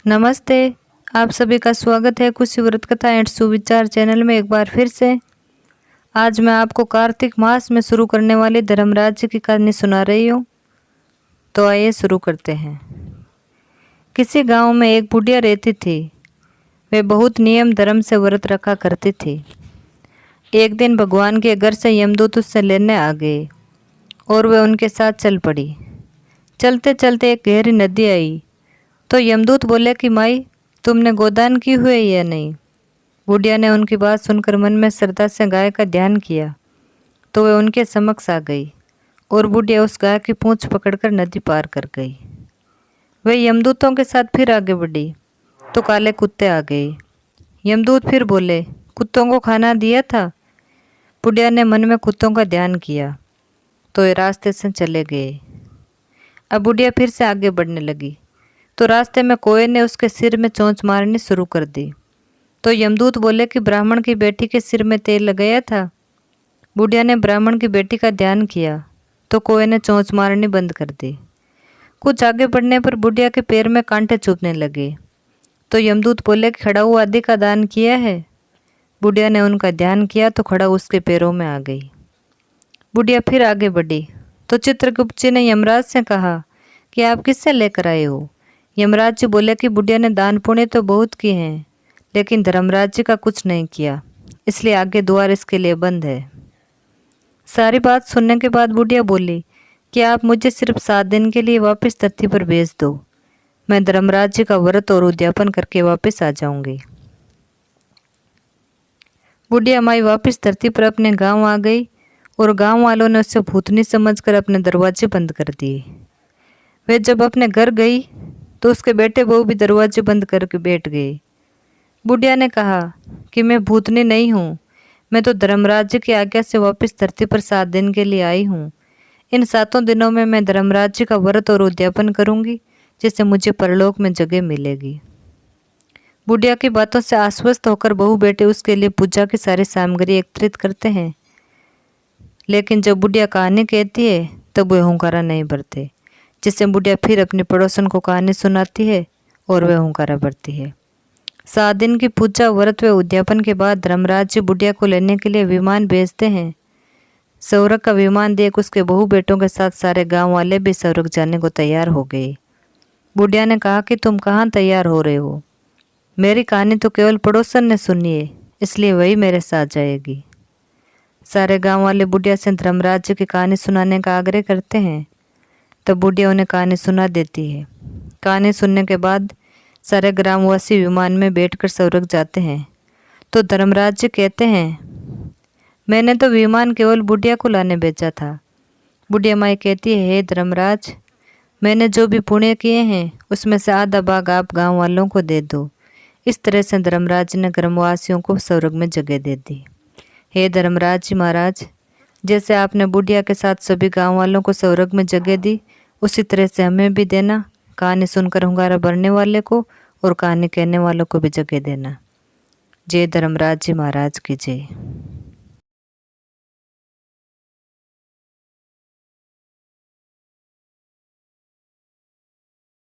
नमस्ते। आप सभी का स्वागत है खुशी व्रत कथा एंड सुविचार चैनल में एक बार फिर से। आज मैं आपको कार्तिक मास में शुरू करने वाली धर्मराज की कहानी सुना रही हूँ। तो आइए शुरू करते हैं। किसी गांव में एक बुढ़िया रहती थी। वे बहुत नियम धर्म से व्रत रखा करती थी। एक दिन भगवान के घर से यमदूत उससे लेने आ गए और वे उनके साथ चल पड़ी। चलते चलते एक गहरी नदी आई तो यमदूत बोले कि माई, तुमने गोदान की हुई है या नहीं। बुढ़िया ने उनकी बात सुनकर मन में श्रद्धा से गाय का ध्यान किया तो वे उनके समक्ष आ गई और बुढ़िया उस गाय की पूंछ पकड़कर नदी पार कर गई। वे यमदूतों के साथ फिर आगे बढ़ी तो काले कुत्ते आ गए। यमदूत फिर बोले, कुत्तों को खाना दिया था। बुढ़िया ने मन में कुत्तों का ध्यान किया तो वे रास्ते से चले गए। अब बुढ़िया फिर से आगे बढ़ने लगी तो रास्ते में कोए ने उसके सिर में चोंच मारनी शुरू कर दी। तो यमदूत बोले कि ब्राह्मण की बेटी के सिर में तेल लगाया था। बुढ़िया ने ब्राह्मण की बेटी का ध्यान किया तो कोए ने चोंच मारनी बंद कर दी। कुछ आगे बढ़ने पर बुढ़िया के पैर में कांटे चुभने लगे तो यमदूत बोले कि खड़ा हुआ आदि का दान किया है। बुढ़िया ने उनका ध्यान किया तो खड़ा उसके पैरों में आ गई। बुढ़िया फिर आगे बढ़ी तो चित्रगुप्त जी ने यमराज से कहा कि आप किससे लेकर आए हो। यमराज जी बोले कि बुढ़िया ने दान पुण्य तो बहुत किए हैं लेकिन धर्मराज जी का कुछ नहीं किया, इसलिए आगे द्वार इसके लिए बंद है। सारी बात सुनने के बाद बुढ़िया बोली कि आप मुझे सिर्फ 7 दिन के लिए वापस धरती पर भेज दो। मैं धर्मराज जी का व्रत और उद्यापन करके वापस आ जाऊंगी। बुढ़िया माई वापस धरती पर अपने गांव आ गई और गांव वालों ने उसे भूतनी समझकर अपने दरवाजे बंद कर दिए। वे जब अपने घर गई तो उसके बेटे बहू भी दरवाजे बंद करके बैठ गए। बुढ़िया ने कहा कि मैं भूतनी नहीं हूँ, मैं तो धर्मराज जी की आज्ञा से वापस धरती पर 7 दिन के लिए आई हूँ। इन 7 दिनों में मैं धर्मराज जी का व्रत और उद्यापन करूँगी जिससे मुझे परलोक में जगह मिलेगी। बुढ़िया की बातों से आश्वस्त होकर बहू बेटे उसके लिए पूजा की सारी सामग्री एकत्रित करते हैं, लेकिन जब बुढ़िया कहानी कहती है तब वे हुंकारा नहीं भरते, जिससे बुढ़िया फिर अपने पड़ोसन को कहानी सुनाती है और वह हुंकारा भरती है। 7 दिन की पूजा व्रत व उद्यापन के बाद धर्मराज जी बुढ़िया को लेने के लिए विमान भेजते हैं। सौरभ का विमान देख उसके बहू बेटों के साथ सारे गांव वाले भी सौरभ जाने को तैयार हो गए। बुढ़िया ने कहा कि तुम कहाँ तैयार हो रहे हो, मेरी कहानी तो केवल पड़ोसन ने सुनी है, इसलिए वही मेरे साथ जाएगी। सारे गांव वाले बुढ़िया से धर्मराज जी की कहानी सुनाने का आग्रह करते हैं, तब बुढ़िया उन्हें कहानी सुना देती है। कहानी सुनने के बाद सारे ग्रामवासी विमान में बैठकर स्वर्ग जाते हैं तो धर्मराज जी कहते हैं, मैंने तो विमान केवल बुढ़िया को लाने भेजा था। बुढ़िया माई कहती है, हे धर्मराज, मैंने जो भी पुण्य किए हैं उसमें से आधा भाग आप गांव वालों को दे दो। इस तरह से धर्मराज ने ग्रामवासियों को स्वर्ग में जगह दे दी। हे धर्मराज जी महाराज, जैसे आपने बुढ़िया के साथ सभी गांव वालों को स्वर्ग में जगह दी, उसी तरह से हमें भी देना। कहानी सुनकर हुंगारा भरने वाले को और कहानी कहने वालों को भी जगह देना। जय धर्मराज जी महाराज की जय।